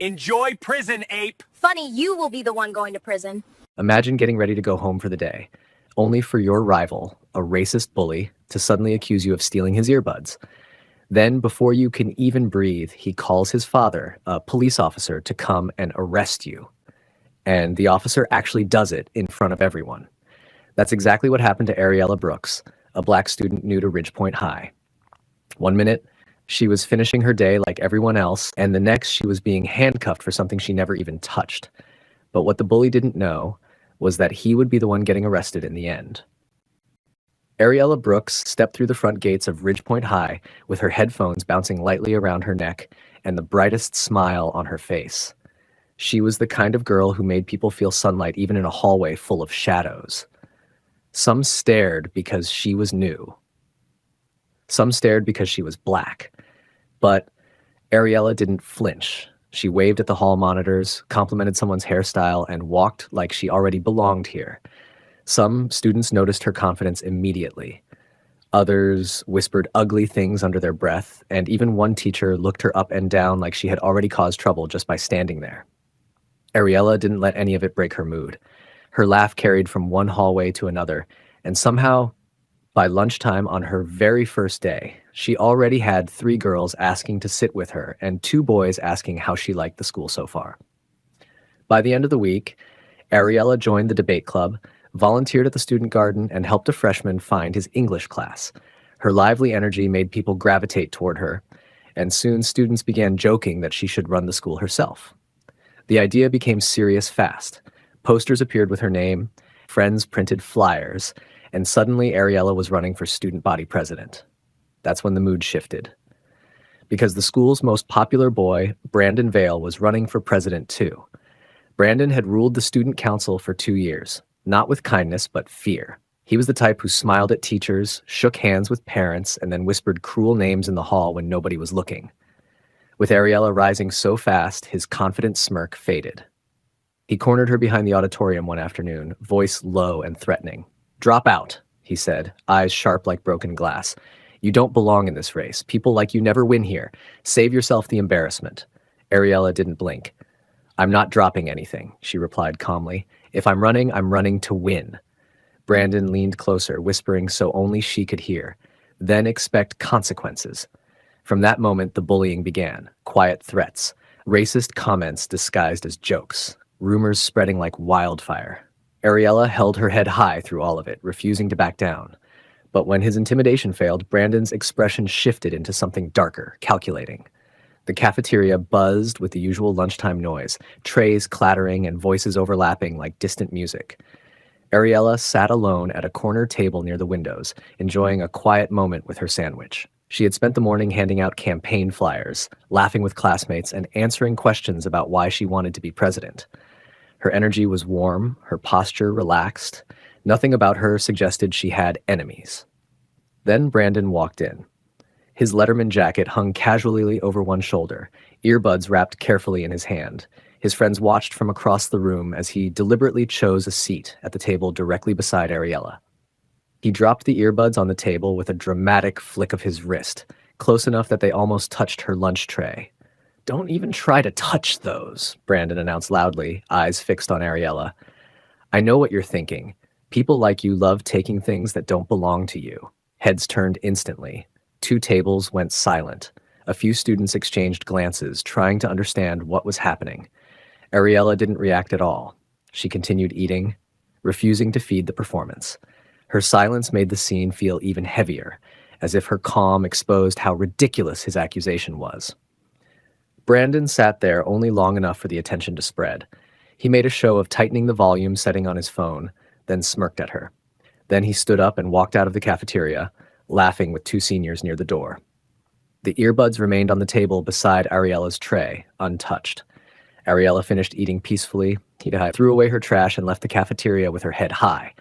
Enjoy prison, ape! Funny, you will be the one going to prison. Imagine getting ready to go home for the day, only for your rival, a racist bully, to suddenly accuse you of stealing his earbuds. Then, before you can even breathe, he calls his father, a police officer, to come and arrest you. And the officer actually does it in front of everyone. That's exactly what happened to Ariella Brooks, a black student new to Ridgepoint High. One minute, she was finishing her day like everyone else, and the next she was being handcuffed for something she never even touched. But what the bully didn't know was that he would be the one getting arrested in the end. Ariella Brooks stepped through the front gates of Ridgepoint High with her headphones bouncing lightly around her neck and the brightest smile on her face. She was the kind of girl who made people feel sunlight even in a hallway full of shadows. Some stared because she was new. Some stared because she was black. But Ariella didn't flinch. She waved at the hall monitors, complimented someone's hairstyle, and walked like she already belonged here. Some students noticed her confidence immediately. Others whispered ugly things under their breath, and even one teacher looked her up and down like she had already caused trouble just by standing there. Ariella didn't let any of it break her mood. Her laugh carried from one hallway to another, and somehow, by lunchtime on her very first day, she already had 3 girls asking to sit with her and 2 boys asking how she liked the school so far. By the end of the week, Ariella joined the debate club, volunteered at the student garden, and helped a freshman find his English class. Her lively energy made people gravitate toward her, and soon students began joking that she should run the school herself. The idea became serious fast. Posters appeared with her name, friends printed flyers, and suddenly Ariella was running for student body president. That's when the mood shifted. Because the school's most popular boy, Brandon Vale, was running for president too. Brandon had ruled the student council for 2 years, not with kindness, but fear. He was the type who smiled at teachers, shook hands with parents, and then whispered cruel names in the hall when nobody was looking. With Ariella rising so fast, his confident smirk faded. He cornered her behind the auditorium one afternoon, voice low and threatening. "Drop out," he said, eyes sharp like broken glass. "You don't belong in this race. People like you never win here. Save yourself the embarrassment." Ariella didn't blink. "I'm not dropping anything," she replied calmly. "If I'm running to win." Brandon leaned closer, whispering so only she could hear. "Then expect consequences." From that moment, the bullying began. Quiet threats, racist comments disguised as jokes, rumors spreading like wildfire. Ariella held her head high through all of it, refusing to back down. But when his intimidation failed, Brandon's expression shifted into something darker, calculating. The cafeteria buzzed with the usual lunchtime noise, trays clattering and voices overlapping like distant music. Ariella sat alone at a corner table near the windows, enjoying a quiet moment with her sandwich. She had spent the morning handing out campaign flyers, laughing with classmates, and answering questions about why she wanted to be president. Her energy was warm, her posture relaxed. Nothing about her suggested she had enemies. Then Brandon walked in. His Letterman jacket hung casually over one shoulder, earbuds wrapped carefully in his hand. His friends watched from across the room as he deliberately chose a seat at the table directly beside Ariella. He dropped the earbuds on the table with a dramatic flick of his wrist, close enough that they almost touched her lunch tray. "Don't even try to touch those," Brandon announced loudly, eyes fixed on Ariella. "I know what you're thinking. People like you love taking things that don't belong to you." Heads turned instantly. 2 tables went silent. A few students exchanged glances, trying to understand what was happening. Ariella didn't react at all. She continued eating, refusing to feed the performance. Her silence made the scene feel even heavier, as if her calm exposed how ridiculous his accusation was. Brandon sat there only long enough for the attention to spread. He made a show of tightening the volume setting on his phone, then smirked at her. Then he stood up and walked out of the cafeteria, laughing with 2 seniors near the door. The earbuds remained on the table beside Ariella's tray, untouched. Ariella finished eating peacefully. He threw away her trash and left the cafeteria with her head high.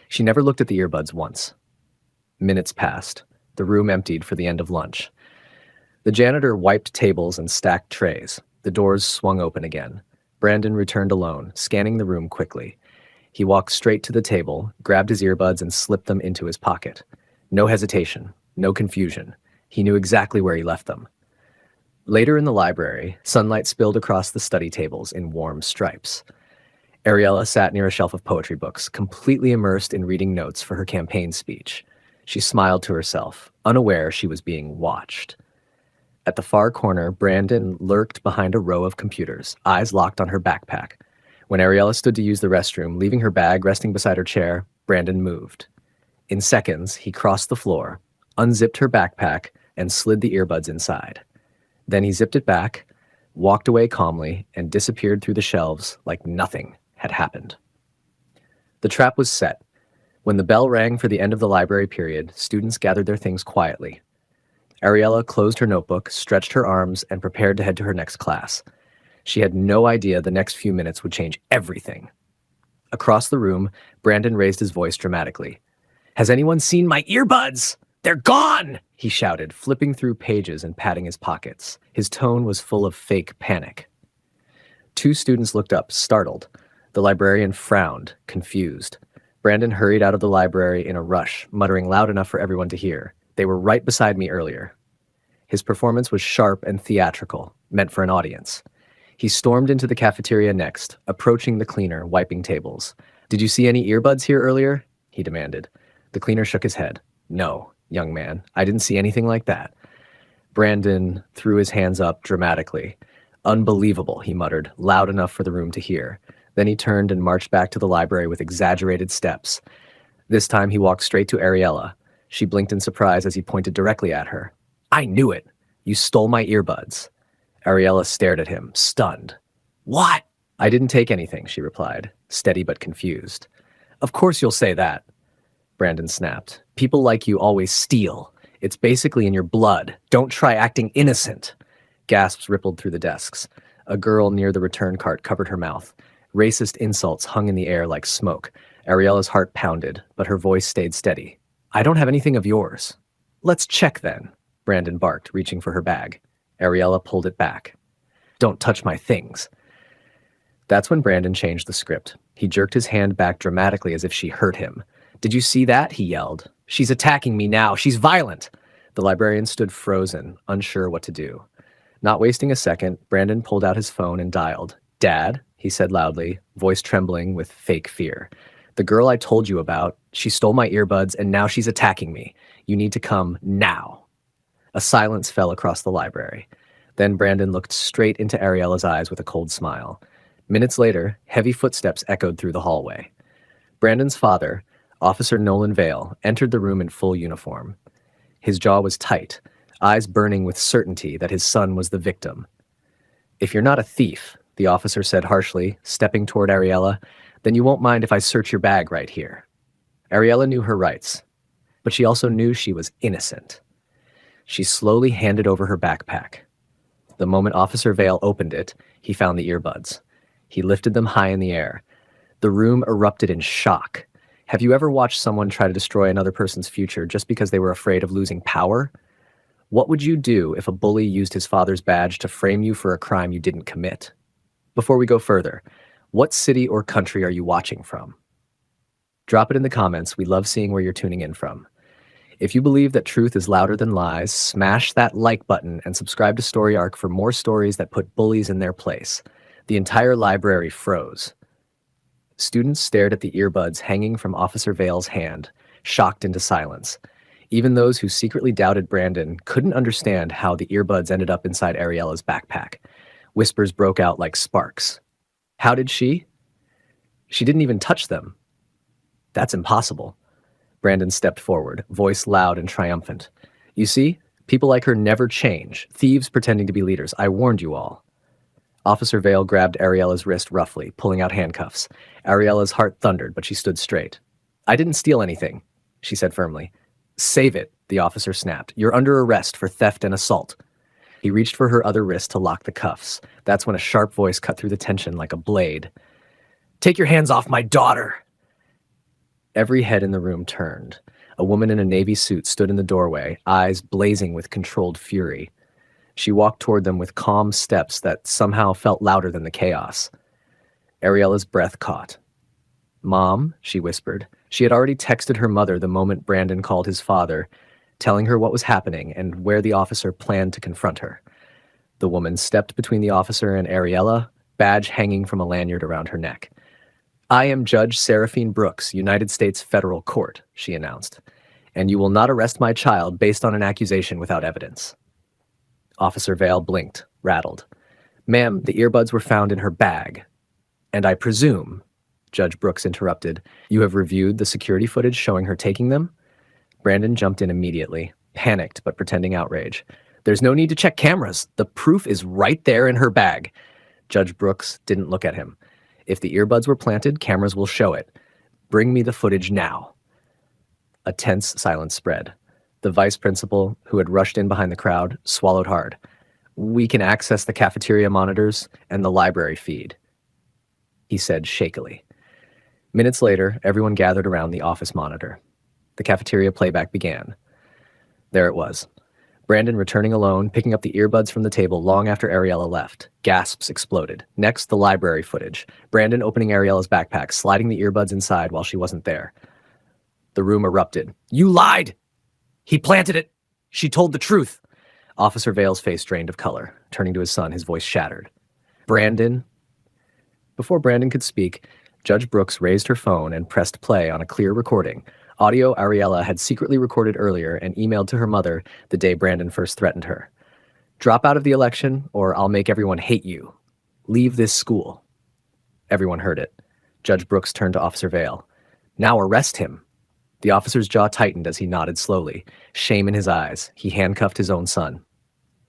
She never looked at the earbuds once. Minutes passed. The room emptied for the end of lunch. The janitor wiped tables and stacked trays. The doors swung open again. Brandon returned alone, scanning the room quickly. He walked straight to the table, grabbed his earbuds, and slipped them into his pocket. No hesitation, no confusion. He knew exactly where he left them. Later in the library, sunlight spilled across the study tables in warm stripes. Ariella sat near a shelf of poetry books, completely immersed in reading notes for her campaign speech. She smiled to herself, unaware she was being watched. At the far corner, Brandon lurked behind a row of computers, eyes locked on her backpack. When Ariella stood to use the restroom, leaving her bag resting beside her chair, Brandon moved. In seconds, he crossed the floor, unzipped her backpack, and slid the earbuds inside. Then he zipped it back, walked away calmly, and disappeared through the shelves like nothing had happened. The trap was set. When the bell rang for the end of the library period, students gathered their things quietly. Ariella closed her notebook, stretched her arms, and prepared to head to her next class. She had no idea the next few minutes would change everything. Across the room, Brandon raised his voice dramatically. "Has anyone seen my earbuds? They're gone!" he shouted, flipping through pages and patting his pockets. His tone was full of fake panic. Two students looked up, startled. The librarian frowned, confused. Brandon hurried out of the library in a rush, muttering loud enough for everyone to hear. "They were right beside me earlier." His performance was sharp and theatrical, meant for an audience. He stormed into the cafeteria next, approaching the cleaner, wiping tables. "Did you see any earbuds here earlier?" he demanded. The cleaner shook his head. "No, young man, I didn't see anything like that." Brandon threw his hands up dramatically. "Unbelievable," he muttered, loud enough for the room to hear. Then he turned and marched back to the library with exaggerated steps. This time he walked straight to Ariella. She blinked in surprise as he pointed directly at her. "I knew it! You stole my earbuds." Ariella stared at him, stunned. "What?" "I didn't take anything," she replied, steady but confused. "Of course you'll say that," Brandon snapped. "People like you always steal. It's basically in your blood. Don't try acting innocent." Gasps rippled through the desks. A girl near the return cart covered her mouth. Racist insults hung in the air like smoke. Ariella's heart pounded, but her voice stayed steady. "I don't have anything of yours." "Let's check then," Brandon barked, reaching for her bag. Ariella pulled it back. "Don't touch my things." That's when Brandon changed the script. He jerked his hand back dramatically as if she hurt him. "Did you see that?" he yelled. "She's attacking me now. She's violent." The librarian stood frozen, unsure what to do. Not wasting a second, Brandon pulled out his phone and dialed. "Dad," he said loudly, voice trembling with fake fear. "The girl I told you about, she stole my earbuds and now she's attacking me. You need to come now." A silence fell across the library. Then Brandon looked straight into Ariella's eyes with a cold smile. Minutes later, heavy footsteps echoed through the hallway. Brandon's father, Officer Nolan Vale, entered the room in full uniform. His jaw was tight, eyes burning with certainty that his son was the victim. "If you're not a thief," the officer said harshly, stepping toward Ariella, "then you won't mind if I search your bag right here." Ariella knew her rights, but she also knew she was innocent. She slowly handed over her backpack. The moment Officer Vale opened it, he found the earbuds. He lifted them high in the air. The room erupted in shock. Have you ever watched someone try to destroy another person's future just because they were afraid of losing power? What would you do if a bully used his father's badge to frame you for a crime you didn't commit? Before we go further, what city or country are you watching from? Drop it in the comments. We love seeing where you're tuning in from. If you believe that truth is louder than lies, smash that like button and subscribe to Story Arc for more stories that put bullies in their place. The entire library froze. Students stared at the earbuds hanging from Officer Vale's hand, shocked into silence. Even those who secretly doubted Brandon couldn't understand how the earbuds ended up inside Ariella's backpack. Whispers broke out like sparks. How did she? She didn't even touch them. That's impossible. Brandon stepped forward, voice loud and triumphant. "You see, people like her never change. Thieves pretending to be leaders. I warned you all." Officer Vale grabbed Ariella's wrist roughly, pulling out handcuffs. Ariella's heart thundered, but she stood straight. "I didn't steal anything," she said firmly. "Save it," the officer snapped. "You're under arrest for theft and assault." He reached for her other wrist to lock the cuffs. That's when a sharp voice cut through the tension like a blade. "Take your hands off my daughter!" Every head in the room turned. A woman in a navy suit stood in the doorway, eyes blazing with controlled fury. She walked toward them with calm steps that somehow felt louder than the chaos. Ariella's breath caught. "Mom," she whispered. She had already texted her mother the moment Brandon called his father, telling her what was happening and where the officer planned to confront her. The woman stepped between the officer and Ariella, badge hanging from a lanyard around her neck. "I am Judge Seraphine Brooks, United States Federal Court," she announced, "and you will not arrest my child based on an accusation without evidence." Officer Vale blinked, rattled. "Ma'am, the earbuds were found in her bag. And I presume," Judge Brooks interrupted, "you have reviewed the security footage showing her taking them?" Brandon jumped in immediately, panicked but pretending outrage. "There's no need to check cameras. The proof is right there in her bag." Judge Brooks didn't look at him. "If the earbuds were planted, cameras will show it. Bring me the footage now." A tense silence spread. The vice principal, who had rushed in behind the crowd, swallowed hard. "We can access the cafeteria monitors and the library feed," he said shakily. Minutes later, everyone gathered around the office monitor. The cafeteria playback began. There it was. Brandon returning alone, picking up the earbuds from the table long after Ariella left. Gasps exploded. Next, the library footage. Brandon opening Ariella's backpack, sliding the earbuds inside while she wasn't there. The room erupted. "You lied! He planted it! She told the truth!" Officer Vale's face drained of color. Turning to his son, his voice shattered. "Brandon." Before Brandon could speak, Judge Brooks raised her phone and pressed play on a clear recording. Audio Ariella had secretly recorded earlier and emailed to her mother the day Brandon first threatened her. "Drop out of the election, or I'll make everyone hate you. Leave this school." Everyone heard it. Judge Brooks turned to Officer Vale. "Now arrest him." The officer's jaw tightened as he nodded slowly, shame in his eyes. He handcuffed his own son.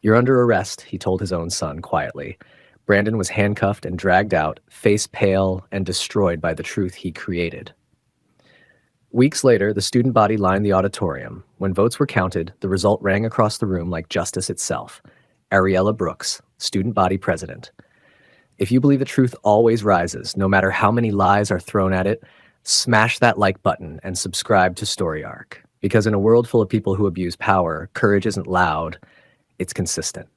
"You're under arrest," he told his own son quietly. Brandon was handcuffed and dragged out, face pale and destroyed by the truth he created. Weeks later, the student body lined the auditorium. When votes were counted, the result rang across the room like justice itself. Ariella Brooks, student body president. If you believe the truth always rises, no matter how many lies are thrown at it, smash that like button and subscribe to Story Arc. Because in a world full of people who abuse power, courage isn't loud, it's consistent.